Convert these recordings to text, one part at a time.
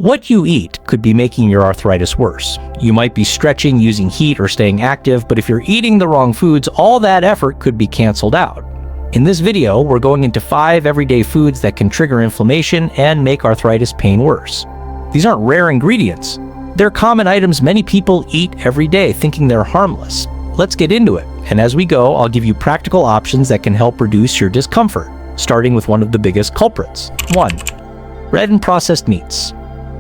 What you eat could be making your arthritis worse. You might be stretching, using heat, or staying active, but if you're eating the wrong foods, all that effort could be canceled out. In this video, we're going into 5 everyday foods that can trigger inflammation and make arthritis pain worse. These aren't rare ingredients. They're common items many people eat every day, thinking they're harmless. Let's get into it, and as we go, I'll give you practical options that can help reduce your discomfort, starting with one of the biggest culprits. 1. Red and processed meats.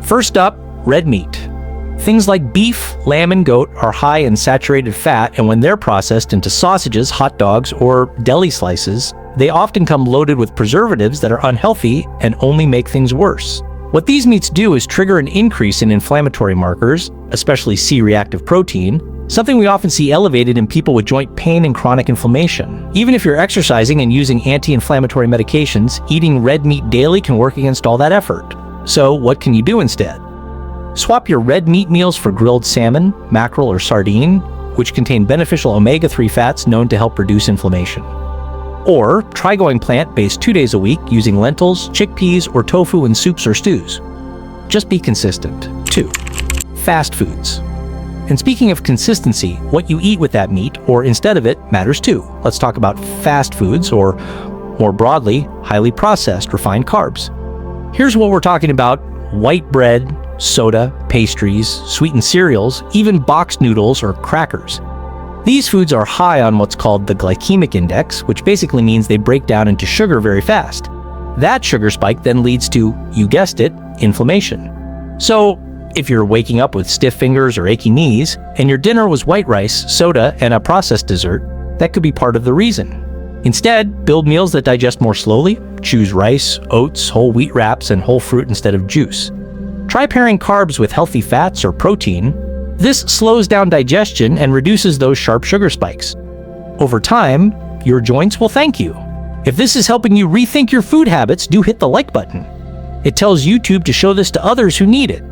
First up, red meat. Things like beef, lamb, and goat are high in saturated fat, and when they're processed into sausages, hot dogs, or deli slices, they often come loaded with preservatives that are unhealthy and only make things worse. What these meats do is trigger an increase in inflammatory markers, especially C-reactive protein, something we often see elevated in people with joint pain and chronic inflammation. Even if you're exercising and using anti-inflammatory medications, eating red meat daily can work against all that effort. So what can you do instead? Swap your red meat meals for grilled salmon, mackerel, or sardine, which contain beneficial omega-3 fats known to help reduce inflammation. Or try going plant-based 2 days a week using lentils, chickpeas, or tofu in soups or stews. Just be consistent. 2. Fast foods. And speaking of consistency, what you eat with that meat, or instead of it, matters too. Let's talk about fast foods, or more broadly, highly processed refined carbs. Here's what we're talking about: white bread, soda, pastries, sweetened cereals, even boxed noodles or crackers. These foods are high on what's called the glycemic index, which basically means they break down into sugar very fast. That sugar spike then leads to, you guessed it, inflammation. So, if you're waking up with stiff fingers or achy knees, and your dinner was white rice, soda, and a processed dessert, that could be part of the reason. Instead, build meals that digest more slowly. Choose rice, oats, whole wheat wraps, and whole fruit instead of juice. Try pairing carbs with healthy fats or protein. This slows down digestion and reduces those sharp sugar spikes. Over time, your joints will thank you. If this is helping you rethink your food habits, do hit the like button. It tells YouTube to show this to others who need it.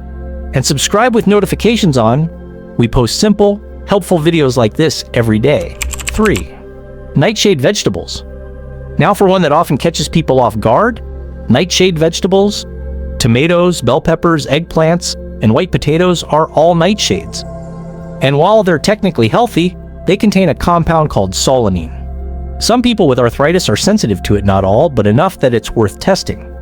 And subscribe with notifications on. We post simple, helpful videos like this every day. 3. Nightshade vegetables. Now for one that often catches people off guard: nightshade vegetables. Tomatoes, bell peppers, eggplants, and white potatoes are all nightshades. And while they're technically healthy, they contain a compound called solanine. Some people with arthritis are sensitive to it, not all, but enough that it's worth testing.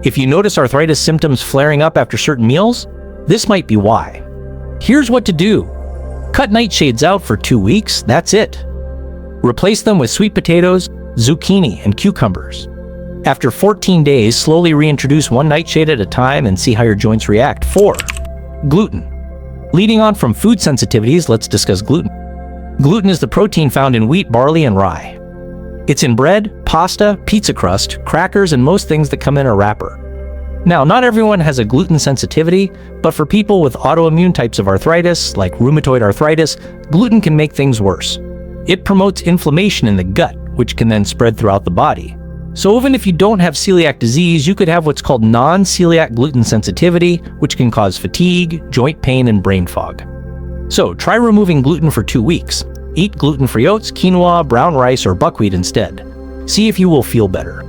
If you notice arthritis symptoms flaring up after certain meals, this might be why. Here's what to do. Cut nightshades out for 2 weeks, that's it. Replace them with sweet potatoes, zucchini, and cucumbers. After 14 days, slowly reintroduce one nightshade at a time and see how your joints react. 4. Gluten. Leading on from food sensitivities, let's discuss gluten. Gluten is the protein found in wheat, barley, and rye. It's in bread, pasta, pizza crust, crackers, and most things that come in a wrapper. Now, not everyone has a gluten sensitivity, but for people with autoimmune types of arthritis, like rheumatoid arthritis, gluten can make things worse. It promotes inflammation in the gut, which can then spread throughout the body. So even if you don't have celiac disease, you could have what's called non-celiac gluten sensitivity, which can cause fatigue, joint pain, and brain fog. So try removing gluten for 2 weeks. Eat gluten-free oats, quinoa, brown rice, or buckwheat instead. See if you will feel better.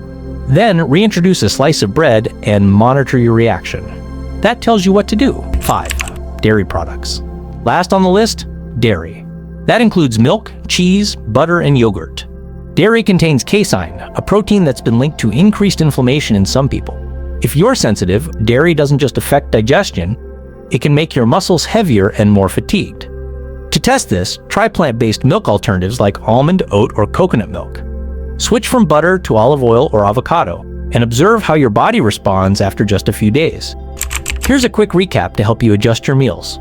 Then reintroduce a slice of bread and monitor your reaction. That tells you what to do. 5. Dairy products. Last on the list, dairy. That includes milk, cheese, butter, and yogurt. Dairy contains casein, a protein that's been linked to increased inflammation in some people. If you're sensitive, dairy doesn't just affect digestion, it can make your muscles heavier and more fatigued. To test this, try plant-based milk alternatives like almond, oat, or coconut milk. Switch from butter to olive oil or avocado, and observe how your body responds after just a few days. Here's a quick recap to help you adjust your meals.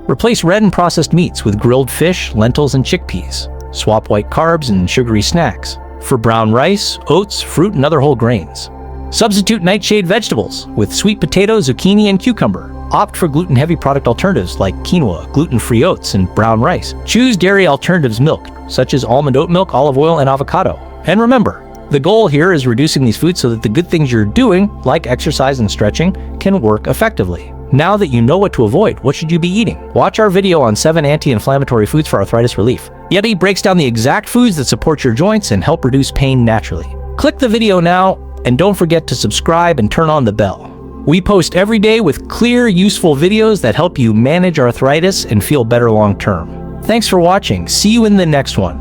Replace red and processed meats with grilled fish, lentils, and chickpeas. Swap white carbs and sugary snacks for brown rice, oats, fruit, and other whole grains. Substitute nightshade vegetables with sweet potato, zucchini, and cucumber. Opt for gluten-heavy product alternatives like quinoa, gluten-free oats, and brown rice. Choose dairy alternatives milk, such as almond oat milk, olive oil, and avocado. And remember, the goal here is reducing these foods so that the good things you're doing, like exercise and stretching, can work effectively. Now that you know what to avoid, what should you be eating? Watch our video on 7 anti-inflammatory foods for arthritis relief. Yeti breaks down the exact foods that support your joints and help reduce pain naturally. Click the video now, and don't forget to subscribe and turn on the bell. We post every day with clear, useful videos that help you manage arthritis and feel better long term. Thanks for watching. See you in the next one.